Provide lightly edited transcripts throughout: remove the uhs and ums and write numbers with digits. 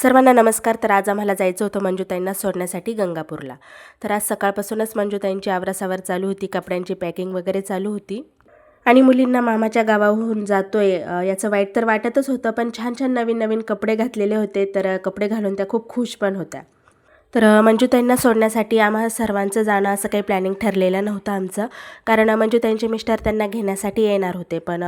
सर्वांना नमस्कार. तर आज आम्हाला जायचं होतं मंजुताईंना सोडण्यासाठी गंगापूरला. तर आज सकाळपासूनच मंजुताईंची आवरासावर चालू होती, कपड्यांची पॅकिंग वगैरे चालू होती आणि मुलींना मामाच्या गावाहून जातोय याचं वाईट तर वाटतच होतं, पण छान छान नवीन नवीन कपडे घातलेले होते. तर कपडे घालून त्या खूप खुश पण होत्या. तर मंजुताईंना सोडण्यासाठी आम्हा सर्वांचं जाणं असं काही प्लॅनिंग ठरलेलं नव्हतं आमचं, कारण मंजुताईंचे मिस्टर त्यांना घेण्यासाठी येणार होते, पण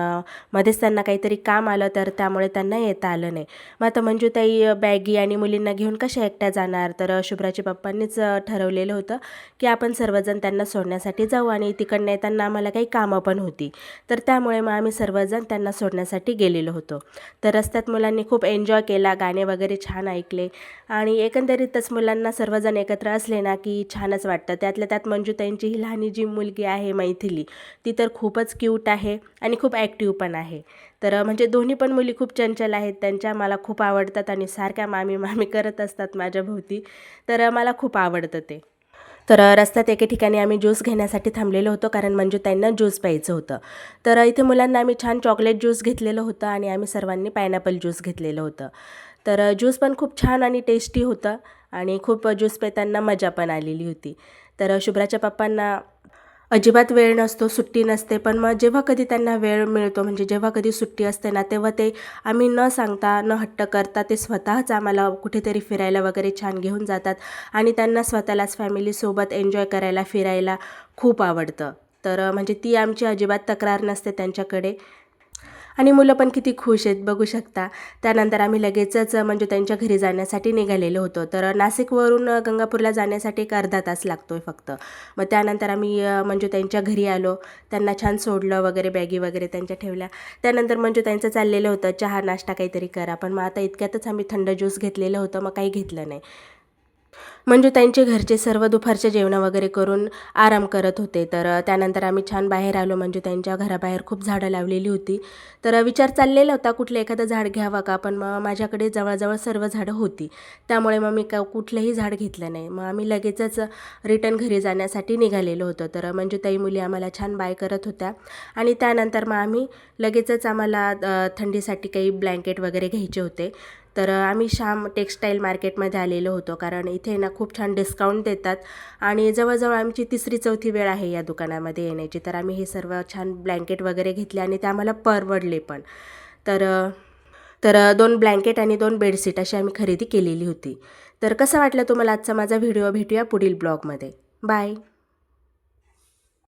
मध्येच त्यांना काहीतरी काम आलं, तर त्यामुळे त्यांना येता आलं नाही. मग आता मंजुताई बॅगी आणि मुलींना घेऊन कशा एकट्या जाणार, तर शुभ्राच्या पप्पांनीच ठरवलेलं होतं की आपण सर्वजण त्यांना सोडण्यासाठी जाऊ आणि तिकडनं येताना आम्हाला काही कामं पण होती. तर त्यामुळे मग आम्ही सर्वजण त्यांना सोडण्यासाठी गेलेलो होतो. तर रस्त्यात मुलांनी खूप एन्जॉय केला, गाणे वगैरे छान ऐकले आणि एकंदरीतच मुलांना सर्वजण एकत्र असले ना की छानच वाटतं. त्यातल्या त्यात मंजुताईंची ही लहानी जी मुलगी आहे मैथिली, ती तर खूपच क्यूट आहे आणि खूप ॲक्टिव्ह पण आहे. तर म्हणजे दोन्ही पण मुली खूप चंचल आहेत, त्यांच्या मला खूप आवडतात आणि सारख्या मामी मामी करत असतात माझ्या भोवती. तर मला खूप आवडतं ते. तर रस्त्यात एके ठिकाणी आम्ही ज्यूस घेण्यासाठी थांबलेलो होतो, कारण मंजुताईंना ज्यूस प्यायचं होतं. तर इथे मुलांना आम्ही छान चॉकलेट ज्यूस घेतलेलं होतं आणि आम्ही सर्वांनी पायनॅपल ज्यूस घेतलेलं होतं. तर ज्यूस पण खूप छान आणि टेस्टी होतं आणि खूप ज्यूस पिताना मजा पण आलेली होती. तर शुभ्राच्या पप्पांना अजिबात वेळ नसतो, सुट्टी नसते, पण मग जेव्हा कधी त्यांना वेळ मिळतो, म्हणजे जेव्हा कधी सुट्टी असते ना, तेव्हा ते आम्ही न सांगता न हट्ट करता ते स्वतःच आम्हाला कुठेतरी फिरायला वगैरे छान घेऊन जातात आणि त्यांना स्वतःलाच फॅमिलीसोबत एन्जॉय करायला, फिरायला खूप आवडतं. तर म्हणजे ती आमची अजिबात तक्रार नसते त्यांच्याकडे आणि मुलं पण किती खुश आहेत बघू शकता. त्यानंतर आम्ही लगेचच म्हणजे त्यांच्या घरी जाण्यासाठी निघालेलो होतो. तर नाशिकवरून गंगापूरला जाण्यासाठी एक अर्धा तास लागतो आहे फक्त. मग त्यानंतर आम्ही म्हणजे त्यांच्या घरी आलो, त्यांना छान सोडलं वगैरे, बॅगी वगैरे त्यांच्या ठेवल्या. त्यानंतर म्हणजे त्यांचं चाललेलं होतं चहा नाश्ता काहीतरी करा, पण मग आता इतक्यातच आम्ही थंड ज्यूस घेतलेलं होतं, मग काही घेतलं नाही. म्हणजे त्यांचे घरचे सर्व दुपारचे जेवण वगैरे करून आराम करत होते. तर त्यानंतर आम्ही छान बाहेर आलो, म्हणजे त्यांच्या घराबाहेर खूप झाडं लावलेली होती. तर विचार चाललेला होता कुठलं एखादं झाड घ्यावं का, पण मग माझ्याकडे जवळजवळ सर्व झाडं होती. त्यामुळे मग मी कुठलंही झाड घेतलं नाही. मग आम्ही लगेचच रिटर्न घरी जाण्यासाठी निघालेलो होतो. तर म्हणजे ताई मुली आम्हाला छान बाय करत होत्या आणि त्यानंतर मग आम्ही लगेचच आम्हाला थंडीसाठी काही ब्लँकेट वगैरे घ्यायचे होते. तर आम्ही श्याम टेक्स्टाईल मार्केटमध्ये आलेलो होतो, कारण इथे ना खूप छान डिस्काउंट देतात आणि जवळजवळ आमची 3री-4थी वेळ आहे या दुकानामध्ये येण्याची. तर आम्ही हे सर्व छान ब्लँकेट वगैरे घेतले आणि ते आम्हाला परवडले पण. तर तर 2 ब्लँकेट आणि 2 बेडशीट अशी आम्ही खरेदी केलेली होती. तर कसं वाटलं तुम्हाला आजचा माझा व्हिडिओ? भेटूया पुढील ब्लॉगमध्ये. बाय.